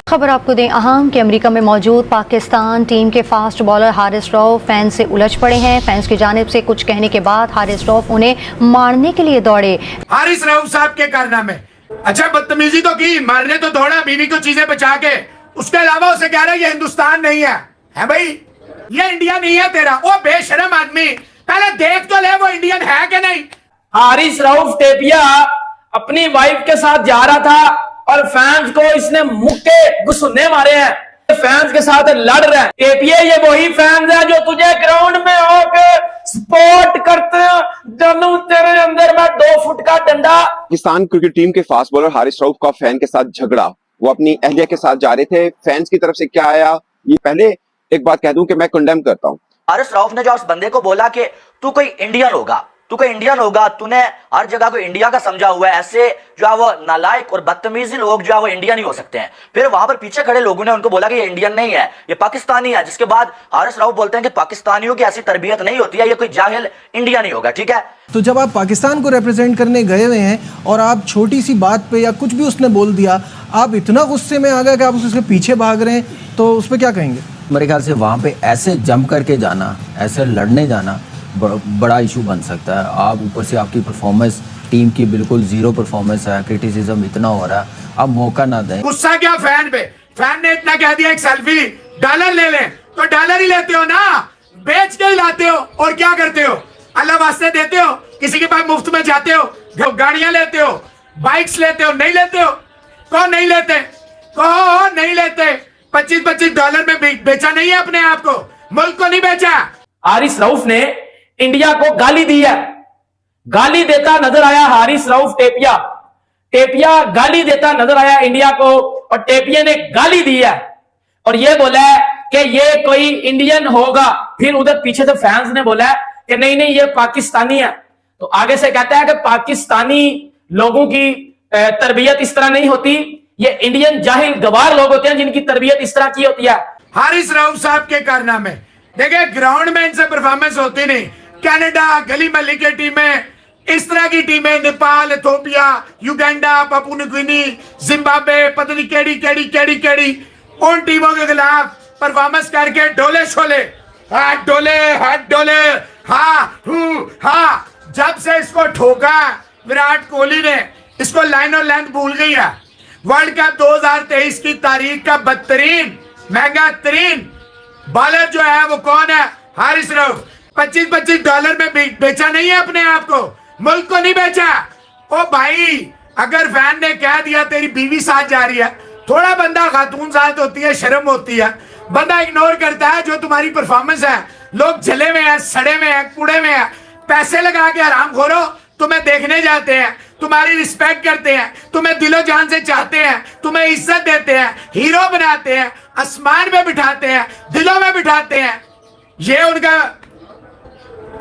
खबर आपको दें अहम कि अमेरिका में मौजूद पाकिस्तान टीम के fast bowler Haris Rauf fans से उलझ पड़े हैं। फैंस की जानिब से कुछ कहने के बाद हारिस रऊफ उन्हें मारने के लिए दौड़े। हारिस रऊफ साहब के कारनामे, अच्छा बदतमीजी तो की, मारने तो दौड़ा बीवी को चीजें बचा के, उसके अलावा उसे कह रहा है ये हिंदुस्तान नहीं है भाई, ये इंडिया नहीं है तेरा। ओ बेशरम आदमी, पहले देख तो ले वो इंडियन है कि नहीं। हारिस रऊफ टेपिया अपनी वाइफ के साथ जा रहा था और फैंस को इसने मुक्के घुसने मारे हैं, फैंस के साथ लड़ रहा है। टेपिया ये वही फैंस है जो तुझे ग्राउंड में होके सपोर्ट करते हैं, जानू तेरे अंदर मैं 2 फुट का डंडा। पाकिस्तान क्रिकेट टीम के फास्ट बॉलर हारिस रऊफ का फैन के साथ झगड़ा, वो अपनी अहलिया के साथ जा रहे थे, फैंस की तरफ से क्या आया, ये पहले एक बात कह दूं कि मैं कंडेम करता हूं। हारिस रऊफ ने जो उस बंदे को बोला कि तू कोई इंडियन होगा, तूने हर जगह को इंडिया का समझा हुआ है, ऐसे जो है वो नालायक और बदतमीजी लोग जो है वो इंडियन ही हो सकते हैं। फिर वहां पर पीछे खड़े लोगों ने उनको बोला कि ये इंडियन नहीं है, ये पाकिस्तानी है, जिसके बाद हारिस रऊफ बोलते हैं कि पाकिस्तानियों की ऐसी तरबियत नहीं होती है, ये कोई जाहिल इंडिया नहीं होगा। ठीक है, तो जब आप पाकिस्तान को रिप्रेजेंट करने गए हुए हैं और आप छोटी सी बात पे या कुछ भी उसने बोल दिया, आप इतना गुस्से में आ गए कि आप उसके पीछे भाग रहे हैं, तो उस पर क्या कहेंगे? मेरे ख्याल से वहाँ पे ऐसे जंप करके जाना, ऐसे लड़ने जाना बड़ा इशू बन सकता है। आप ऊपर से आपकी परफॉर्मेंस टीम की बिल्कुल जीरो परफॉर्मेंस है, क्रिटिसिज्म इतना हो रहा है, आप मौका ना दें। गुस्सा क्या फैन पे, फैन ने इतना कह दिया एक सेल्फी डॉलर ले ले, तो डॉलर ही लेते हो ना, बेच के ही लाते हो। और क्या करते हो, अल्लाह वास्ते देते हो, किसी के पास मुफ्त में जाते हो, गाड़ियां लेते हो, बाइक्स लेते हो, नहीं लेते हो? कौन नहीं लेते, कौन नहीं लेते? 25-25 डॉलर में बेचा नहीं है अपने आप को, मुल्क को नहीं बेचा। हारिस रऊफ ने इंडिया को गाली दी है, गाली देता नजर आया हारिस रऊफ। टेपिया गाली देता नजर आया इंडिया को, और टेपिया ने गाली दी है और ये बोला है कि ये कोई इंडियन होगा। फिर उधर पीछे से फैंस ने बोला है कि नहीं नहीं ये पाकिस्तानी है। तो आगे से कहता है कि पाकिस्तानी लोगों की तरबियत इस तरह नहीं होती, ये इंडियन जाहिल गवार लोग होते हैं जिनकी तरबियत इस तरह की होती है। हारिस रऊफ साहब के कारनामे देखिए, ग्राउंड में इनसे परफॉर्मेंस होती नहीं। कनाडा, गली महल्ले की टीमें, इस तरह की टीमें, Nepal, Ethiopia, Uganda, Papua New Guinea, Zimbabwe, पता नहीं केड़ी उन टीमों के खिलाफ परफॉर्मेंस करके डोले शोले, हाथ डोले, हाँ। जब से इसको ठोका विराट कोहली ने, इसको लाइन और लेंथ भूल गई है। वर्ल्ड कप 2023 की तारीख का बदतरीन महंगा तरीन बॉलर जो है वो कौन है? हारिस रऊफ। 25-25 डॉलर में बेचा नहीं है अपने आप को, मुल्क को नहीं बेचा। ओ भाई, अगर फैन ने कह दिया तेरी बीवी साथ जा रही है, थोड़ा बंदा खातून साथ होती है, शर्म होती है, बंदा इग्नोर करता है। जो तुम्हारी परफॉर्मेंस है, लोग जले में है, सड़े में है, कूड़े में है, पैसे लगा के हराम खोरो तुम्हें देखने जाते हैं, तुम्हारी रिस्पेक्ट करते हैं, तुम्हें दिलो जान से चाहते हैं, तुम्हें इज्जत देते हैं, हीरो बनाते हैं, आसमान में बिठाते हैं, दिलों में बिठाते हैं। ये उनका,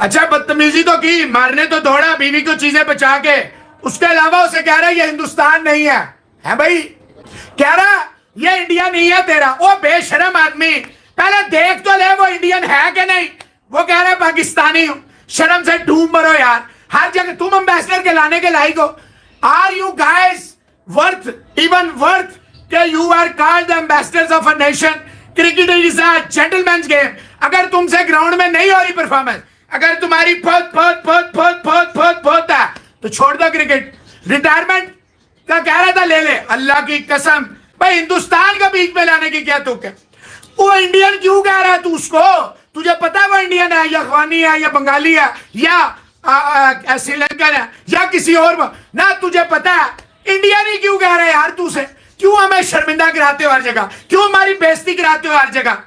अच्छा बदतमीजी तो की, मारने तो दौड़ा बीवी को चीजें बचा के, उसके अलावा उसे कह रहा है ये हिंदुस्तान नहीं है भाई, कह रहा ये इंडिया नहीं है तेरा। ओ बेशरम आदमी, पहले देख तो ले वो इंडियन है कि नहीं। वो कह रहा है पाकिस्तानी हूं, शर्म से डूब मरो यार। हर जगह तुम एम्बेसडर के लाने के लायक हो। आर यू गाइस वर्थ कि you are called the ambassadors of a nation? Cricket is a gentleman's game. अगर तुमसे ग्राउंड में नहीं हो रही परफॉर्मेंस, अगर तुम्हारी बहुत है, तो छोड़ दो क्रिकेट। रिटायरमेंट का कह रहा था ले ले, अल्लाह की कसम भाई, हिंदुस्तान का बीच में लाने की क्या तुक है? वो इंडियन क्यों कह रहा है तू उसको? तुझे पता है वो इंडियन है या अफगानी है या बंगाली है या श्रीलंकन है या किसी और ना? तुझे पता है इंडियन ही क्यों कह रहे यार तू से? क्यों हमें शर्मिंदा कराते हो हर जगह? क्यों हमारी बेइज्जती कराते हो हर जगह?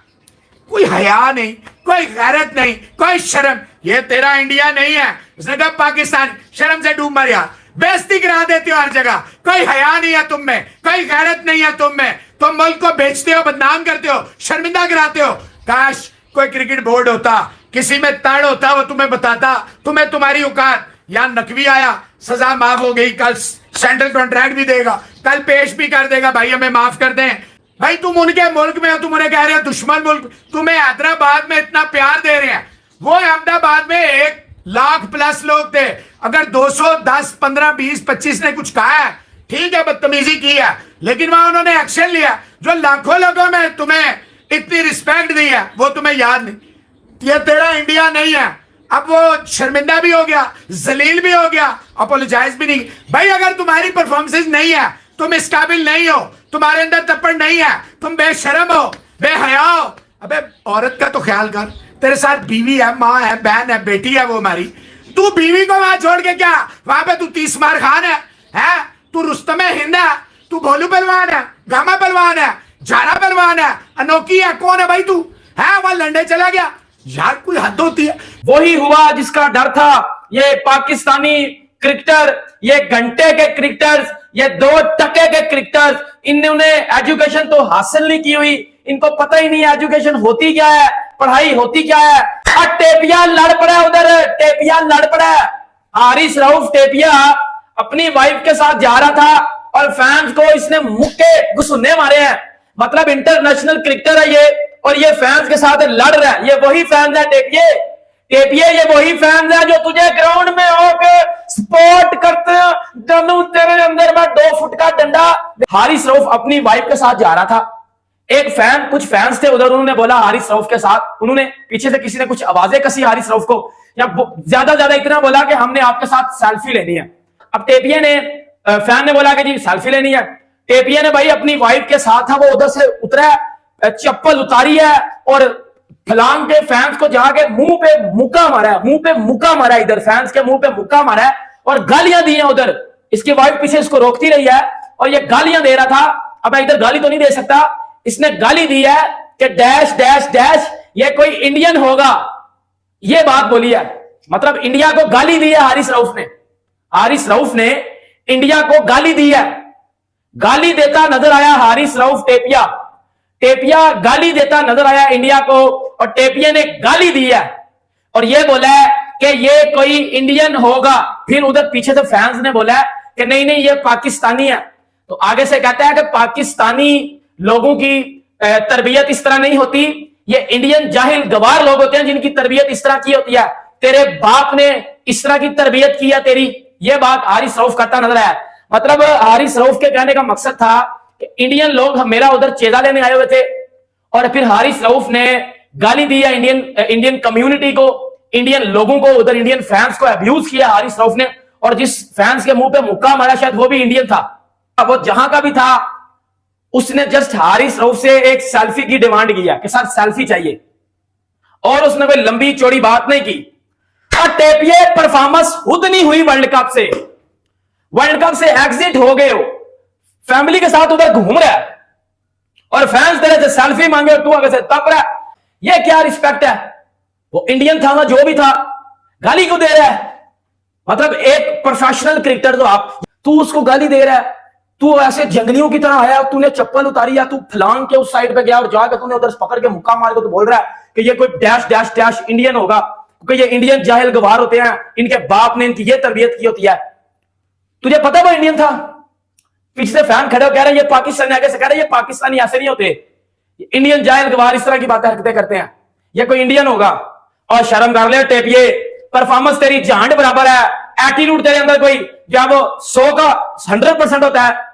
कोई हया नहीं, कोई गैरत नहीं, कोई शर्म। ये तेरा इंडिया नहीं है, उसने कहा पाकिस्तान। शर्म से डूब मर यार, बेइज्जती करा देते हो हर जगह। कोई हया नहीं है तुम में, कोई गैरत नहीं है तुम में। तुम मुल्क को बेचते हो, बदनाम करते हो, शर्मिंदा कराते हो। काश कोई क्रिकेट बोर्ड होता, किसी में तड़ होता, वो तुम्हें बताता, तुम्हें तुम्हारी औकात। यहाँ नकवी आया, सजा माफ हो गई, कल सेंट्रल कॉन्ट्रैक्ट भी देगा, कल पेश भी कर देगा, भाई हमें माफ कर दें। भाई तुम उनके मुल्क में हो, तुम उन्हें कह रहे हो दुश्मन मुल्क। तुम्हें हैदराबाद में इतना प्यार दे रहे हैं, वो अहमदाबाद में 1 लाख प्लस लोग थे। अगर 200, 10, 15, 20, 25 ने कुछ कहा है, ठीक है बदतमीजी की है, लेकिन वहां उन्होंने एक्शन लिया। जो लाखों लोगों में तुम्हें इतनी रिस्पेक्ट दी है वो तुम्हें याद नहीं। ये तेरा इंडिया नहीं है। अब वो शर्मिंदा भी हो गया, जलील भी हो गया, अपोलोजाइज भी नहीं। भाई अगर तुम्हारी परफॉर्मेंस नहीं है, तुम इस काबिल नहीं हो, तुम्हारे अंदर तप्पड़ नहीं है, तुम बेशरम हो, बेहया हो। अबे औरत का तो ख्याल कर, तेरे साथ बीवी है, माँ है, बहन है, बेटी है वो हमारी। तू बीवी को वहां छोड़ के क्या वहां पे तू 30 मार खान है? तू रुस्तम हिंद है, तू भोलू पहलवान है, गामा पहलवान है, झारा पहलवान है, अनोखी है, कौन है भाई तू? वहां लंडे चला गया यार, कोई हद होती है। वही हुआ जिसका डर था। ये पाकिस्तानी क्रिकेटर, ये घंटे के क्रिकेटर्स, ये 2 टके के क्रिकेटर्स, इन्होंने एजुकेशन तो हासिल नहीं की हुई, इनको पता ही नहीं एजुकेशन होती क्या है, पढ़ाई होती क्या है। और टेपिया लड़ पड़ा उधर, टेपिया लड़ पड़ा। हारिस रऊफ टेपिया अपनी वाइफ के साथ जा रहा था और फैंस को इसने मुक्के घुसुन्ने मारे हैं। मतलब इंटरनेशनल क्रिकेटर है ये, और ये फैंस के साथ लड़ रहा है। ये वही फैंस है टेपिए, ये वही फैंस है जो तुझे ग्राउंड में होके सपोर्ट करते हैं। डनू तेरे अंदर में 2 फुट का डंडा। हारिस रऊफ अपनी वाइफ के साथ जा रहा था। एक फैन, कुछ फैंस थे उधर, उन्होंने बोला हारिस रऊफ के साथ, उन्होंने पीछे से किसी ने कुछ आवाजें कसी हारिस रऊफ को, या ज्यादा इतना बोला कि हमने आपके साथ सेल्फी लेनी है। अब टेपिए ने, फैन ने बोला कि जी सेल्फी लेनी है। टेपिए ने भाई अपनी वाइफ के साथ था, वो उधर से उतरा, चप्पल उतारी है और फलांग के फैंस को जाके मुंह पे मुक्का मारा है, मुंह पे मुक्का मारा है, इधर फैंस के मुंह पे मुक्का मारा है और गालियां दी हैं उधर। इसकी वाइफ पीछे इसको रोकती रही है और ये गालियां दे रहा था। अब इधर गाली तो नहीं दे सकता, इसने गाली दी है कि डैश डैश डैश, ये कोई इंडियन होगा, ये बात बोली है। मतलब इंडिया को गाली दी है हारिस रऊफ ने। हारिस रऊफ ने इंडिया को गाली दी है। गाली देता नजर आया हारिस रऊफ टेपिया। टेपिया गाली देता नजर आया इंडिया को, और टेपिया ने गाली दी है और ये बोला है कि ये कोई इंडियन होगा। फिर उधर पीछे से फैंस ने बोला है कि नहीं नहीं ये पाकिस्तानी है। तो आगे से कहता है कि पाकिस्तानी लोगों की तरबियत इस तरह नहीं होती, ये इंडियन जाहिल गवार लोग होते हैं जिनकी तरबियत इस तरह की होती है। तेरे बाप ने इस तरह की तरबियत की है तेरी। ये बात हारिस रऊफ करता नजर आया। मतलब हारिस रऊफ के कहने का मकसद था कि इंडियन लोग मेरा उधर चेदा लेने आए हुए थे, और फिर हारिस रऊफ ने गाली दी है इंडियन कम्युनिटी को, इंडियन लोगों को, उधर इंडियन फैंस को अब्यूज किया हारिस रऊफ ने। और जिस फैंस के मुंह पे मुक्का मारा शायद वो भी इंडियन था। वो जहां का भी था, उसने जस्ट हारिस रऊफ से एक सेल्फी की डिमांड की है कि सर सेल्फी चाहिए, और उसने कोई लंबी चौड़ी बात नहीं की। और टेपिए परफॉर्मेंस खुद नहीं हुई वर्ल्ड कप से, वर्ल्ड कप से एग्जिट हो गए हो, फैमिली के साथ उधर घूम रहा है और फैंस तेरे से सेल्फी मांगे और तू आगे से तप रहा है। ये क्या रिस्पेक्ट है? वो इंडियन था ना, जो भी था, गाली क्यों दे रहा है? मतलब एक प्रोफेशनल क्रिकेटर तो आप, तू उसको गाली दे रहा है। तू ऐसे जंगलियों की तरह आया, तूने चप्पल उतारी, या तू फलांग के उस साइड पे गया और जाकर तूने उधर पकड़ के मुक्का मार के तो बोल रहा है कि ये कोई डैश डैश डैश इंडियन होगा, क्योंकि ये इंडियन जाहिल गवार होते हैं, इनके बाप ने इनकी ये तरबियत की होती है। तुझे पता वो इंडियन था? पीछे से फैन खड़े हो कह रहे हैं ये पाकिस्तानी, आगे से कह रहे हैं ये पाकिस्तानी ऐसे नहीं होते, इंडियन जाहिल गवार इस तरह की बातें हरकतें करते हैं, ये कोई इंडियन होगा। और शर्म कर ले टेपिए, परफॉर्मेंस तेरी झांड बराबर है, एटीट्यूड तेरे अंदर कोई, जब 100 का 100% होता है,